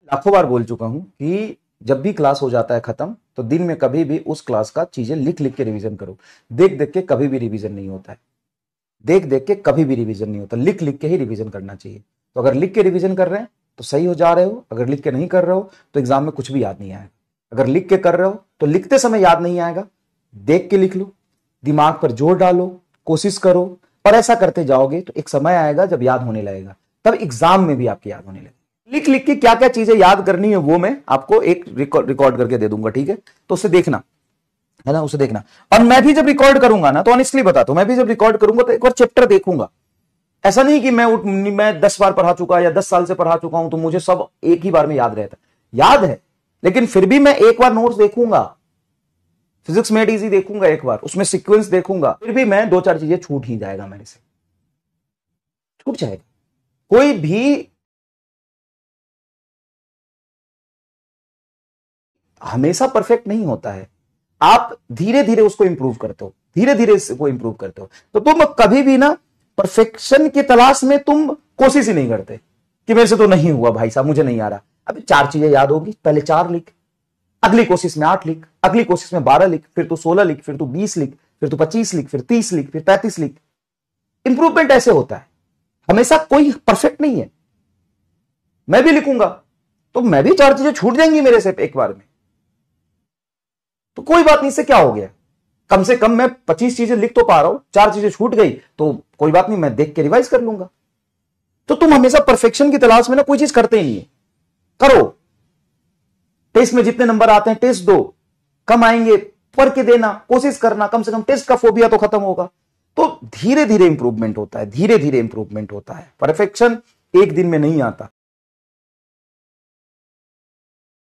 लाखों बार बोल चुका हूं कि जब भी क्लास हो जाता है खत्म तो दिन में कभी भी उस क्लास का चीजें लिख लिख के रिवीजन करो। देख देख के कभी भी रिवीजन नहीं होता है। देख देख के कभी भी रिवीजन नहीं होता, लिख लिख के ही रिवीजन करना चाहिए। तो अगर लिख के रिवीजन कर रहे हैं तो सही हो जा रहे हो, अगर लिख के नहीं कर रहे हो तो एग्जाम में कुछ भी याद नहीं आएगा। अगर लिख के कर रहे हो तो लिखते समय याद नहीं आएगा, देख के लिख लो, दिमाग पर जोर डालो, कोशिश करो। पर ऐसा करते जाओगे तो एक समय आएगा जब याद होने लगेगा, तब एग्जाम में भी आपकी याद होने लगेगी। लिख लिख के क्या क्या चीजें याद करनी है वो मैं आपको एक रिकॉर्ड करके दे दूंगा, ठीक है? तो उसे देखना है ना, उसे देखना। और मैं भी जब रिकॉर्ड करूंगा ना, तो ऑनेस्टली बताता हूं, मैं भी जब रिकॉर्ड करूंगा तो एक बार चैप्टर देखूंगा। ऐसा नहीं कि मैं 10 बार पढ़ा चुका या 10 साल से पढ़ा चुका हूं तो मुझे सब एक ही बार में याद रहता है। याद है, लेकिन फिर भी मैं एक बार नोट्स देखूंगा। फिजिक्स मेड इजी देखूंगा एक बार, उसमें सीक्वेंस देखूंगा, फिर भी मैं 2-4 चीजें छूट ही जाएगा, मेरे से छूट जाएगा। कोई भी हमेशा परफेक्ट नहीं होता है। आप धीरे धीरे उसको इंप्रूव करते हो, धीरे धीरे इसको इंप्रूव करते हो। तो तुम कभी भी ना परफेक्शन की तलाश में तुम कोशिश ही नहीं करते कि मेरे से तो नहीं हुआ भाई साहब, मुझे नहीं आ रहा। अभी 4 चीजें याद होगी, पहले 4 लिख, अगली कोशिश में 8 लिख, अगली कोशिश में 12 लिख, फिर तू 16 लिख, फिर तू 20 लिख, फिर तू 25 लिख, फिर 30 लिख, फिर 35 लिख। इंप्रूवमेंट ऐसे होता है, हमेशा कोई परफेक्ट नहीं है। मैं भी लिखूंगा तो मैं भी 4 चीजें छूट जाएंगी मेरे से एक बार में, तो कोई बात नहीं, इससे क्या हो गया? कम से कम मैं 25 चीजें लिख तो पा रहा हूं, 4 चीजें छूट गई तो कोई बात नहीं, मैं देख के रिवाइज कर लूंगा। तो तुम हमेशा परफेक्शन की तलाश में ना कोई चीज करते ही नहीं है। करो, टेस्ट में जितने नंबर आते हैं टेस्ट दो, कम आएंगे पढ़ के देना, कोशिश करना, कम से कम टेस्ट का फोबिया तो खत्म होगा। तो धीरे धीरे इंप्रूवमेंट होता है, धीरे धीरे इंप्रूवमेंट होता है। परफेक्शन एक दिन में नहीं आता,